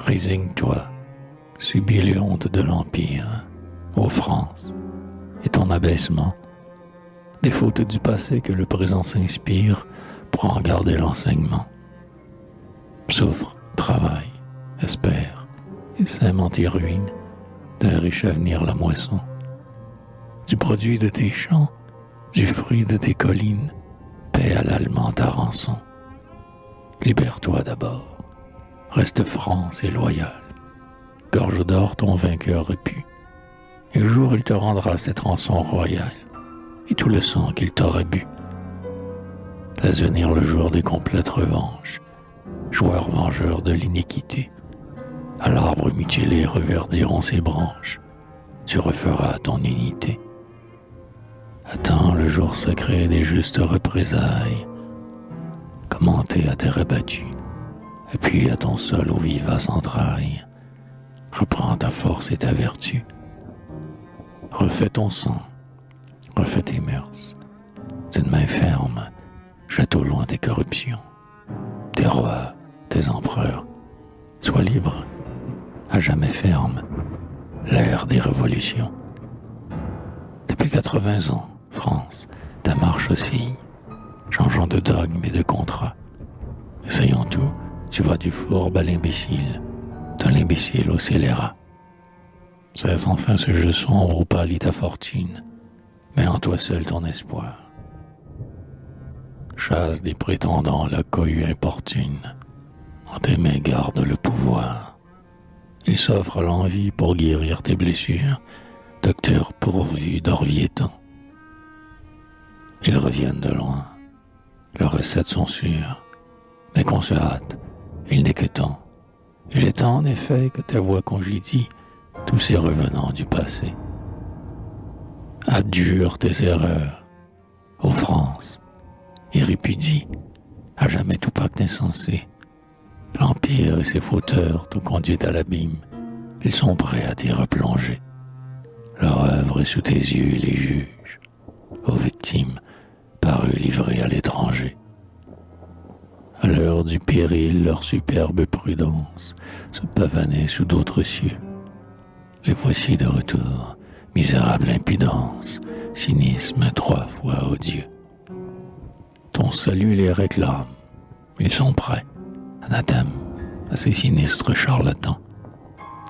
Résigne-toi, subis les hontes de l'Empire, ô France, et ton abaissement, des fautes du passé que le présent s'inspire pour en garder l'enseignement. Souffre, travaille, espère, et sème en tes ruines d'un riche avenir la moisson. Du produit de tes champs, du fruit de tes collines, paie à l'Allemand ta rançon. Libère-toi d'abord, reste France et loyal, gorge d'or ton vainqueur repu, et le jour il te rendra cette rançon royale, et tout le sang qu'il t'aura bu. Laisse venir le jour des complètes revanches, joueur vengeur de l'iniquité. À l'arbre mutilé reverdiront ses branches, tu referas ton unité. Attends le jour secret des justes représailles, commenté à terre abattue, appuie à ton sol aux vivaces entrailles, reprends ta force et ta vertu. Refais ton sang, refais tes mœurs, d'une main ferme, jette au loin tes corruptions. Tes rois, tes empereurs, sois libre, à jamais ferme, l'ère des révolutions. Depuis 80 ans, France, ta marche oscille, changeant de dogme et de contrat. Essayant tout, tu vas du fourbe à l'imbécile, de l'imbécile au scélérat. Cesse enfin ce jeu sombre où pâlit ta fortune, mets en toi seul ton espoir. Chasse des prétendants la cohue importune, en tes mains garde le pouvoir. Il s'offre l'envie pour guérir tes blessures, docteur pourvu d'Orvietan. Ils reviennent de loin, leurs recettes sont sûres, mais qu'on se hâte, il n'est que temps. Il est temps en effet que ta voix congédie tous ces revenants du passé. Abjure tes erreurs, ô France, et répudie à jamais tout pacte insensé. L'Empire et ses fauteurs t'ont conduit à l'abîme, ils sont prêts à t'y replonger. Leur œuvre est sous tes yeux et les juges, aux victimes parus livrés à l'étranger. À l'heure du péril, leur superbe prudence se pavanait sous d'autres cieux. Les voici de retour, misérable impudence, cynisme 3 fois odieux. Ton salut les réclame, ils sont prêts, anathème à ces sinistres charlatans.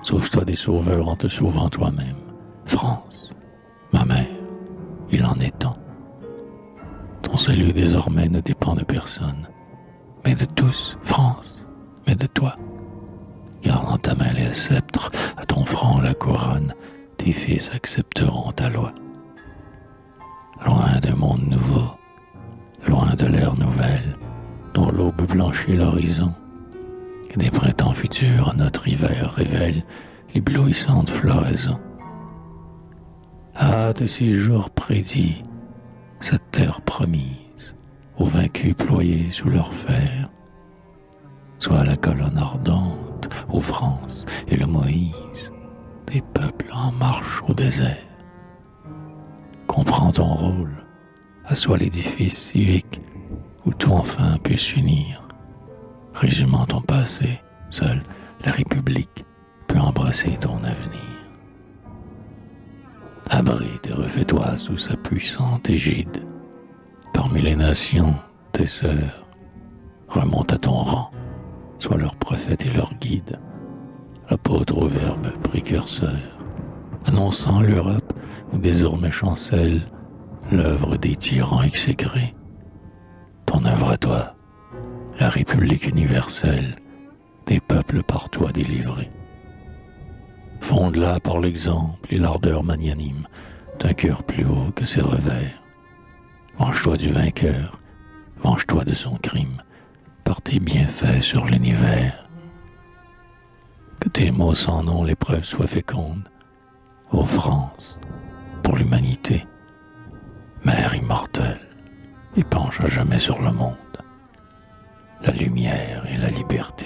Sauve-toi des sauveurs en te sauvant toi-même. France, ma mère, il en est temps. Ton salut désormais ne dépend de personne, mais de tous, France, mais de toi. Garde en ta main les sceptres, à ton front la couronne, tes fils accepteront ta loi. Loin d'un monde nouveau, loin de l'ère nouvelle, dont l'aube blanchit l'horizon, et des printemps futurs notre hiver révèle l'éblouissante floraison. Ah, de ces jours prédits, cette terre promise, aux vaincus ployés sous leur fer, soit la colonne ardente, ô France, et le Moïse, des peuples en marche au désert. Comprends ton rôle, assois l'édifice civique, où tout enfin peut s'unir. Résumant ton passé, seule la République peut embrasser ton avenir. Abrite et refais-toi sous sa puissante égide. Parmi les nations, tes sœurs, remonte à ton rang, sois leur prophète et leur guide, l'apôtre au verbe précurseur, annonçant l'Europe où désormais chancelle l'œuvre des tyrans exécrés. Ton œuvre à toi, la République universelle, des peuples par toi délivrés. Fonde-la par l'exemple et l'ardeur magnanime d'un cœur plus haut que ses revers. Venge-toi du vainqueur, venge-toi de son crime, par tes bienfaits sur l'univers. Que tes mots sans nom l'épreuve soient fécondes, ô France, pour l'humanité, mère immortelle, et penche à jamais sur le monde, la lumière et la liberté.